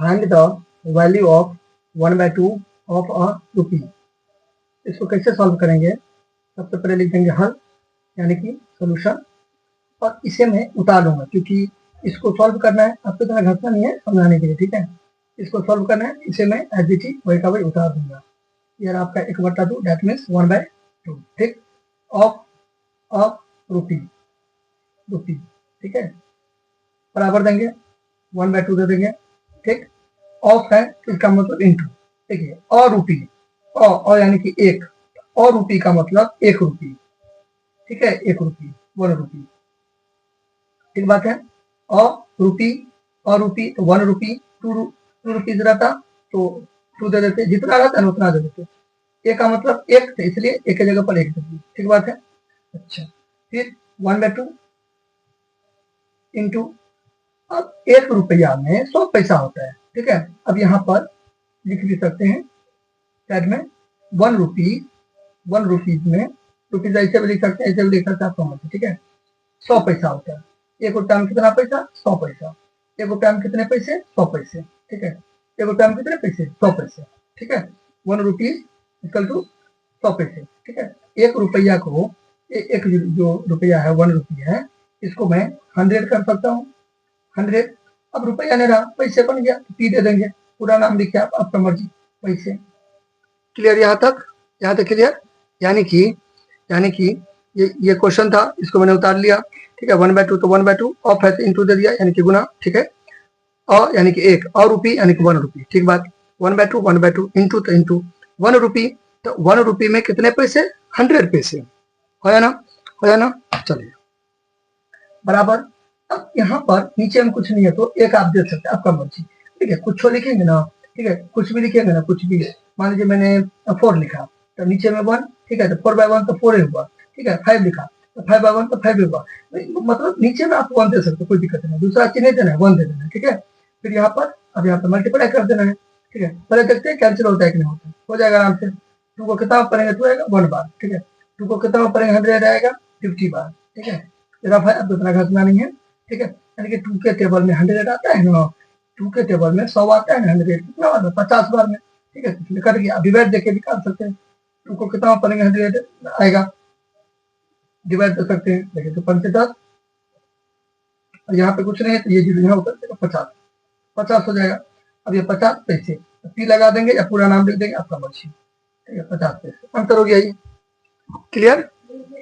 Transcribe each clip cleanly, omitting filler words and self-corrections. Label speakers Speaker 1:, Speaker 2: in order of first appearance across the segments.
Speaker 1: Find the value of 1/2 of a rupee. इसको कैसे solve करेंगे? सबसे पहले लिख देंगे हल, यानी कि सोल्यूशन, और इसे मैं उतार लूंगा क्योंकि इसको सॉल्व करना है, आपको इतना घसना नहीं है समझाने के लिए, ठीक है। इसको सॉल्व करना है, इसे मैं एज इट इज वही का वही उतार दूंगा। यार आपका 1/2 दैट मीन्स 1/2, ठीक, ऑफ ऑफ रुपी, रुपी, ठीक है, बराबर देंगे 1/2 दे देंगे, ठीक। ऑफ है तो इसका मतलब इंटू, ठीक है, और रुपी, और यानी कि एक, और रुपी का मतलब 1 रुपी, ठीक है, 1 रुपी, 1 रुपी, ठीक बात है। और रुपी, और रुपी तो 1 रुपी, 2 रुपीज रहता तो 2 दे देते, जितना रहता है उतना दे देते। ए का मतलब 1 थे, इसलिए एक की जगह पर 1 दे दिए, ठीक बात है। अच्छा, फिर 1/2 इंटू, अब 1 रुपया में 100 पैसा होता है, ठीक है। अब यहाँ पर लिख भी सकते हैं साइड में 1 रुपी, 1 रुपीज में, रुपीज ऐसे भी लिख सकते हैं, ऐसे भी लिख सकते हैं, आप समझते, ठीक है। 100 पैसा होता है, 1 रुपया में कितना पैसा? 100 पैसा। 1 रुपया में कितने पैसे? 100 पैसे, ठीक है। 1 रुपया में कितने पैसे? 100 पैसे, ठीक है। 1 रुपीज इक्वल टू 100 पैसे, ठीक है। 1 रुपया को, एक जो रुपया है 1 रुपया है, इसको मैं 100 कर सकता हूँ, 100। अब रुपया नहीं रहा, पैसे बन गया, पी दे देंगे, पूरा नाम लिखे आप, आपका मर्जी, पैसे। क्लियर यहाँ तक? यहाँ तक क्लियर? यानी कि ये क्वेश्चन था, इसको मैंने उतार लिया, ठीक है। 1/2 तो 1/2, ऑफ है तो इंटू दे दिया, यानी कि गुना, ठीक है। और यानी कि 1, और रुपी यानी कि 1 रुपी, ठीक बात। 1/2 1/2 इंटू तो इंटू 1 रुपी, तो 1 रुपी में कितने पैसे? 100 पैसे, हो ना, हो ना। चलिए बराबर। अब यहाँ पर नीचे में कुछ नहीं है तो एक आप दे सकते हैं, आपका मर्जी, ठीक है। कुछ लिखेंगे ना, ठीक है, कुछ भी लिखेंगे ना, कुछ भी। मान लीजिए मैंने 4 लिखा तो नीचे में 1, ठीक है, तो 4/1 तो 4 ही हुआ, ठीक है। 5 लिखा तो 5/1 तो 5 ही हुआ, मतलब नीचे में आप 1 दे सकते, कोई दिक्कत नहीं। दूसरा चीज नहीं देना है, 1 दे देना है, ठीक है। फिर यहाँ पर, अब यहाँ पर मल्टीप्लाई कर देना है, ठीक है। पहले देखते हैं कैंसिल होता है कि नहीं होता है, हो जाएगा आराम से। 2 को कितना पढ़ेंगे? 2 आएगा 1 बार, ठीक है। 2 को कितना पढ़ेंगे? 100 आएगा 50 बार, ठीक है। रफ है, अब इतना घसना नहीं है, ठीक है। यानी कि 2 के टेबल में 100 आता है ना, 2 के टेबल में 100 आता है ना, 100 कितना बार में? 50 बार में, ठीक है। इसलिए कर गया, डिवाइड देके निकाल सकते हैं। 2 को कितना पढ़ेंगे? 100 आएगा, डिवाइड कर सकते हैं, देखिए तो 5 से 10, और यहाँ पे कुछ नहीं है तो ये जीरो यहाँ उतर देगा, 50, 50 हो जाएगा। अब ये 50 पैसे, पी लगा देंगे या पूरा नाम लिख देंगे, आपका मर्जी, ठीक है। 50 पैसे, अंतर हो गया ये। क्लियर?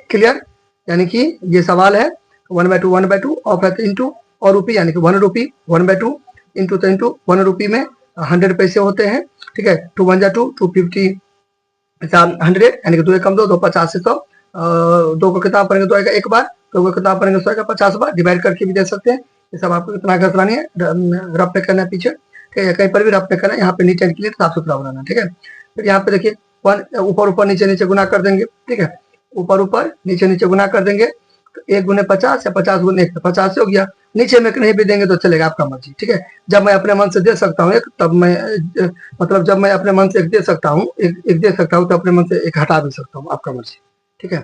Speaker 1: क्लियर? यानी कि ये सवाल है 1/2 1/2 ऑफ है इंटू, और रुपी यानी कि 1 रुपी, 1/2 इंटू तो इंटू 1 रुपी में 100 पैसे होते हैं, ठीक है। 2 1 जा 2, 250 100, यानी कि 2 कम 2, 2 50 से 100, 2 को कितना पढ़ेंगे? 2 आएगा 1 बार, 2 को कितना पढ़ेंगे? 100 आएगा 50 बार, डिवाइड करके भी दे सकते हैं। ये सब आपको इतना घसना नहीं है, रफ पे करना है पीछे, ठीक है। कहीं पर भी रफ पे करना है, यहाँ पे नीट एंड क्लियर साफ सुथरा बनाना, ठीक है। फिर यहाँ पे देखिए 1 ऊपर ऊपर नीचे नीचे गुना कर देंगे, ठीक है। ऊपर ऊपर नीचे नीचे गुना कर देंगे, तो 1 गुने 50 या 50 गुने 1 तो 50 हो गया। नीचे में नहीं भी देंगे तो चलेगा, आपका मर्जी, ठीक है। जब मैं अपने मन से दे सकता हूँ एक, तब मैं मतलब जब मैं अपने मन से एक दे सकता हूँ, एक दे सकता हूँ तो अपने मन से एक हटा भी सकता हूँ, आपका मर्जी, ठीक है।